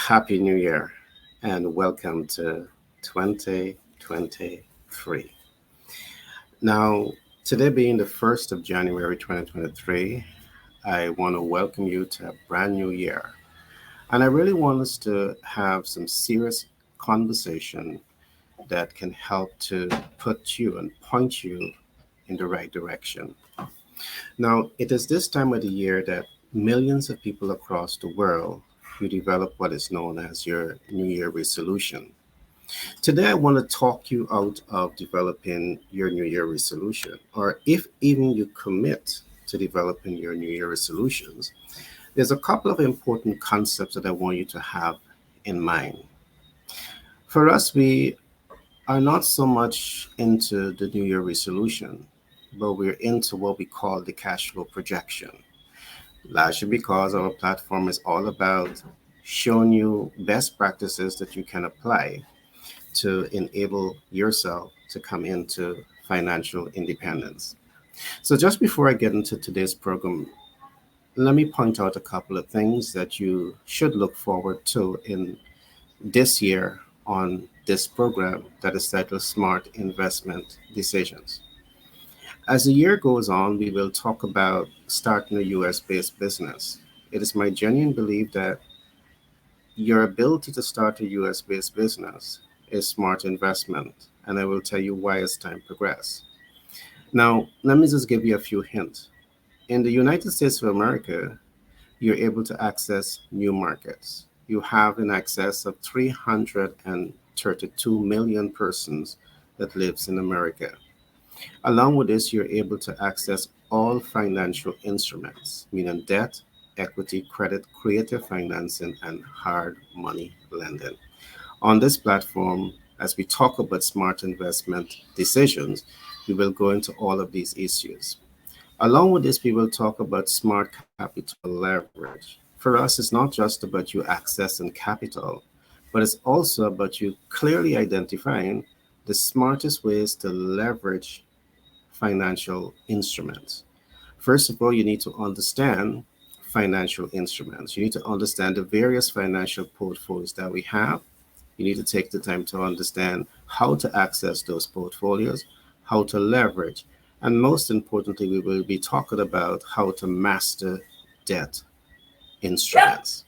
Happy New Year and welcome to 2023. Now, today being the 1st of January 2023, I want to welcome you to a brand new year. And I really want us to have some serious conversation that can help to put you and point you in the right direction. Now, it is this time of the year that millions of people across the world you develop what is known as your New Year resolution. Today, I want to talk you out of developing your New Year resolution, or if even you commit to developing your New Year resolutions, there's a couple of important concepts that I want you to have in mind. For us, we are not so much into the New Year resolution, but we're into what we call the cash flow projection. Largely because our platform is all about showing you best practices that you can apply to enable yourself to come into financial independence. So, just before I get into today's program, let me point out a couple of things that you should look forward to in this year on this program that is titled Smart Investment Decisions. As the year goes on, we will talk about starting a US based business. It is my genuine belief that your ability to start a US based business is smart investment, and I will tell you why as time progresses. Now, let me just give you a few hints. In the United States of America, you're able to access new markets. You have in excess of 332 million persons that lives in America. Along with this, you're able to access all financial instruments, meaning debt, equity, credit, creative financing, and hard money lending. On this platform, as we talk about smart investment decisions, we will go into all of these issues. Along with this, we will talk about smart capital leverage. For us, it's not just about you accessing capital, but it's also about you clearly identifying the smartest ways to leverage financial instruments. First of all, you need to understand financial instruments. You need to understand the various financial portfolios that we have. You need to take the time to understand how to access those portfolios, how to leverage, and most importantly, we will be talking about how to master debt instruments.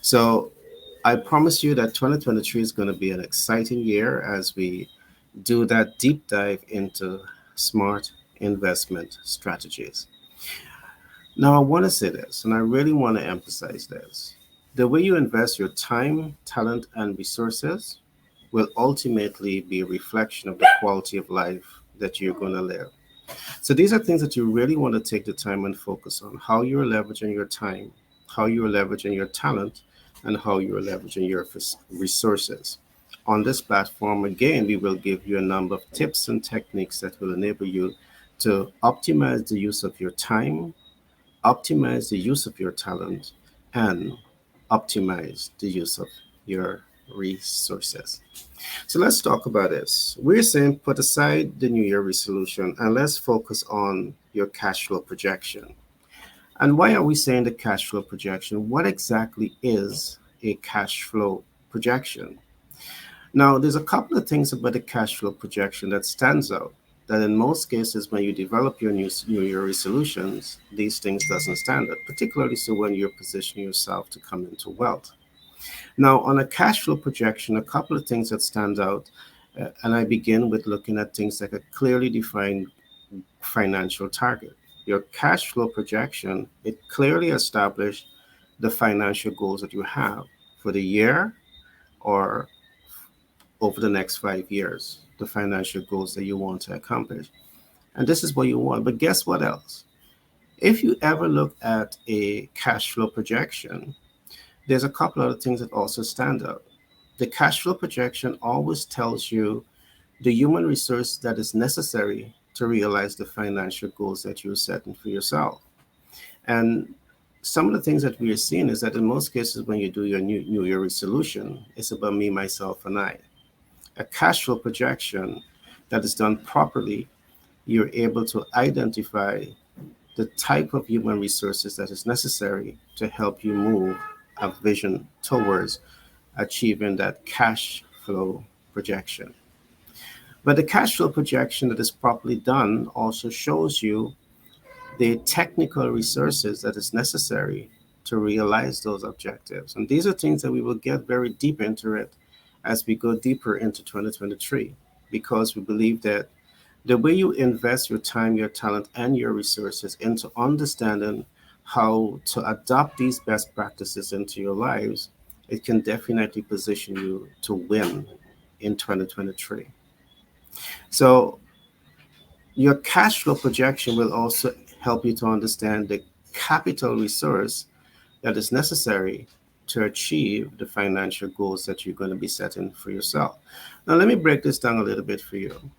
So I promise you that 2023 is going to be an exciting year as we do that deep dive into smart investment strategies. Now, I want to say this, and I really want to emphasize this. The way you invest your time, talent, and resources will ultimately be a reflection of the quality of life that you're going to live. So, these are things that you really want to take the time and focus on how you're leveraging your time, how you're leveraging your talent, and how you're leveraging your resources. On this platform, again, we will give you a number of tips and techniques that will enable you to optimize the use of your time, optimize the use of your talent, and optimize the use of your resources. So let's talk about this. We're saying put aside the New Year resolution and let's focus on your cash flow projection. And why are we saying the cash flow projection? What exactly is a cash flow projection? Now, there's a couple of things about the cash flow projection that stands out. That in most cases, when you develop your New Year resolutions, these things doesn't stand out, particularly so when you're positioning yourself to come into wealth. Now, on a cash flow projection, a couple of things that stand out, and I begin with looking at things like a clearly defined financial target. Your cash flow projection, it clearly established the financial goals that you have for the year or over the next 5 years, the financial goals that you want to accomplish. And this is what you want. But guess what else? If you ever look at a cash flow projection, there's a couple other things that also stand out. The cash flow projection always tells you the human resource that is necessary to realize the financial goals that you're setting for yourself. And some of the things that we are seeing is that in most cases, when you do your New Year resolution, it's about me, myself, and I. A cash flow projection that is done properly, you're able to identify the type of human resources that is necessary to help you move a vision towards achieving that cash flow projection. But the cash flow projection that is properly done also shows you the technical resources that is necessary to realize those objectives. And these are things that we will get very deep into it as we go deeper into 2023, because we believe that the way you invest your time, your talent, and your resources into understanding how to adopt these best practices into your lives, it can definitely position you to win in 2023. So, your cash flow projection will also help you to understand the capital resource that is necessary to achieve the financial goals that you're going to be setting for yourself. Now, let me break this down a little bit for you.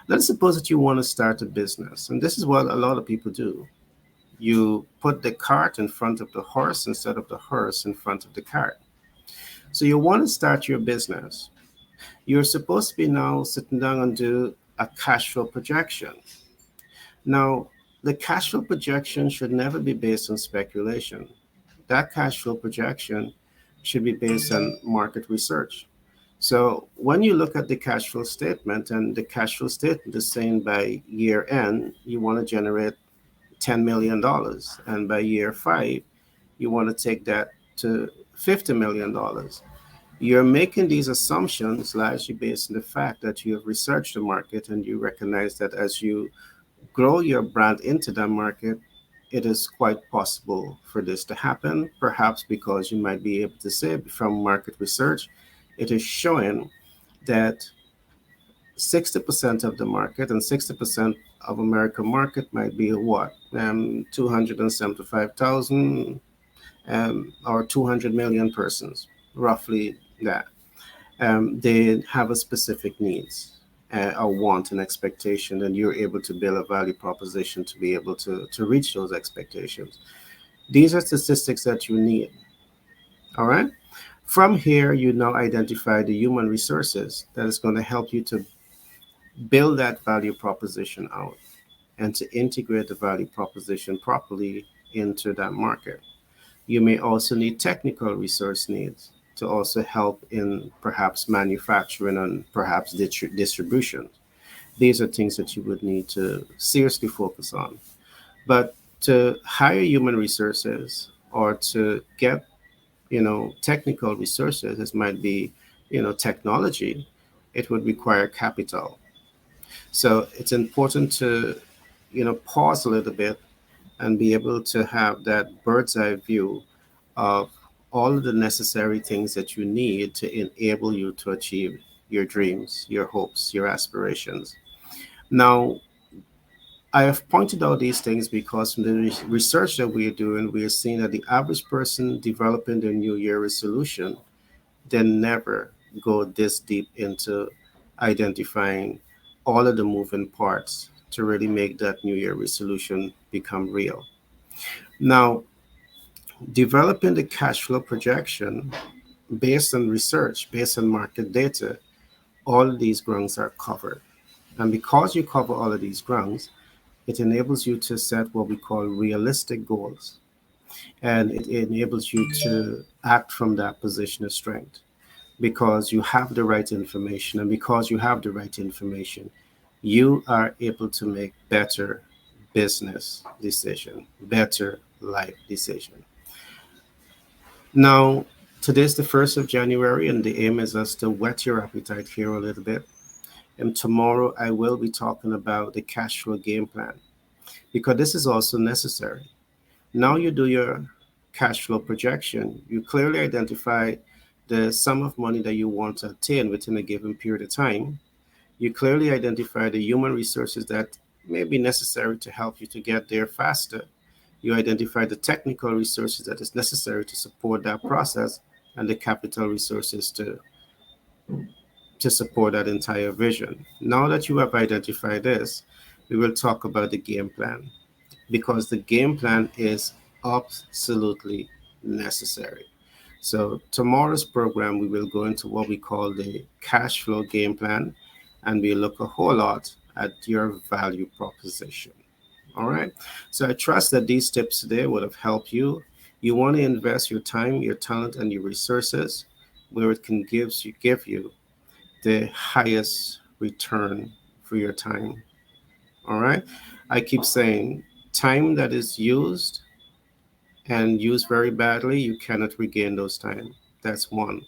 Let's suppose that you want to start a business, and this is what a lot of people do. You put the cart in front of the horse instead of the horse in front of the cart. So you want to start your business. You're supposed to be now sitting down and do a cash flow projection. Now, the cash flow projection should never be based on speculation. That cash flow projection should be based on market research. So when you look at the cash flow statement, and the cash flow statement is saying by year end, you want to generate $10 million. And by year five, you want to take that to $50 million. You're making these assumptions largely based on the fact that you have researched the market and you recognize that as you grow your brand into that market, it is quite possible for this to happen. Perhaps because you might be able to say from market research, it is showing that 60% of the market and 60% of American market might be what? 275,000 or 200 million persons, roughly that. They have a specific needs, a want, and expectation, and you're able to build a value proposition to be able to reach those expectations. These are statistics that you need. All right. From here, you now identify the human resources that is going to help you to build that value proposition out and to integrate the value proposition properly into that market. You may also need technical resource needs to also help in perhaps manufacturing and perhaps distribution. These are things that you would need to seriously focus on. But to hire human resources or to get, technical resources, this might be, technology, it would require capital. So it's important to, pause a little bit and be able to have that bird's eye view of all of the necessary things that you need to enable you to achieve your dreams, your hopes, your aspirations. Now, I have pointed out these things because from the research that we are doing, we are seeing that the average person developing their New Year resolution, they never go this deep into identifying all of the moving parts to really make that New Year resolution become real. Now, developing the cash flow projection based on research, based on market data, all of these grounds are covered. And because you cover all of these grounds, it enables you to set what we call realistic goals. And it enables you to act from that position of strength because you have the right information. And because you have the right information, you are able to make better business decision, better life decision. Now, today's the 1st of January, and the aim is us to whet your appetite here a little bit. And tomorrow, I will be talking about the cash flow game plan because this is also necessary. Now, you do your cash flow projection, you clearly identify the sum of money that you want to attain within a given period of time. You clearly identify the human resources that may be necessary to help you to get there faster. You identify the technical resources that is necessary to support that process and the capital resources to support that entire vision. Now that you have identified this, we will talk about the game plan because the game plan is absolutely necessary. So, tomorrow's program, we will go into what we call the cash flow game plan and we look a whole lot at your value proposition. All right. So I trust that these tips today would have helped you. You want to invest your time, your talent, and your resources where it can give you the highest return for your time. All right. I keep saying time that is used and used very badly, you cannot regain those time. That's one.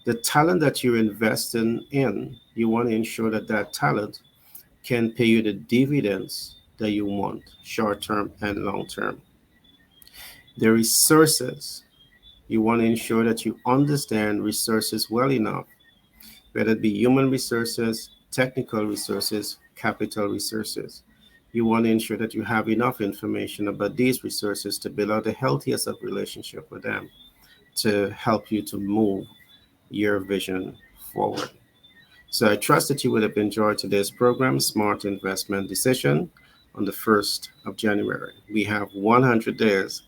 The talent that you're investing in, you want to ensure that that talent can pay you the dividends that you want, short term and long term. The resources, you want to ensure that you understand resources well enough, whether it be human resources, technical resources, capital resources. You want to ensure that you have enough information about these resources to build out the healthiest of relationship with them to help you to move your vision forward. So I trust that you would have enjoyed today's program, Smart Investment Decision, on the 1st of January. We have 100 days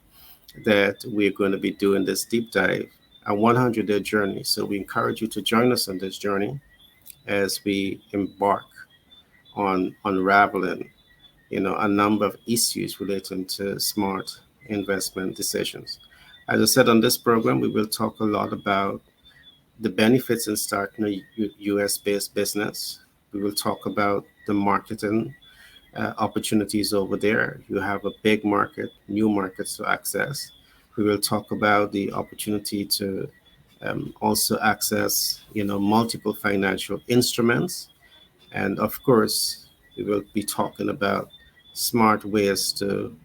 that we're going to be doing this deep dive, a 100-day journey. So we encourage you to join us on this journey as we embark on unraveling, a number of issues relating to smart investment decisions. As I said on this program, we will talk a lot about the benefits in starting a US based business. We will talk about the marketing opportunities over there. You have a big market, new markets to access. We will talk about the opportunity to also access, multiple financial instruments. And of course, we will be talking about smart ways to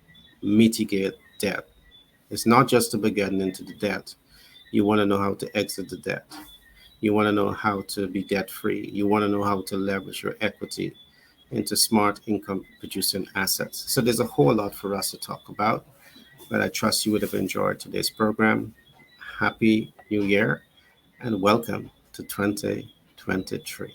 mitigate debt. It's not just to be getting into the debt. You want to know how to exit the debt. You want to know how to be debt free. You want to know how to leverage your equity into smart income producing assets. So there's a whole lot for us to talk about, but I trust you would have enjoyed today's program. Happy New Year and welcome to 2023.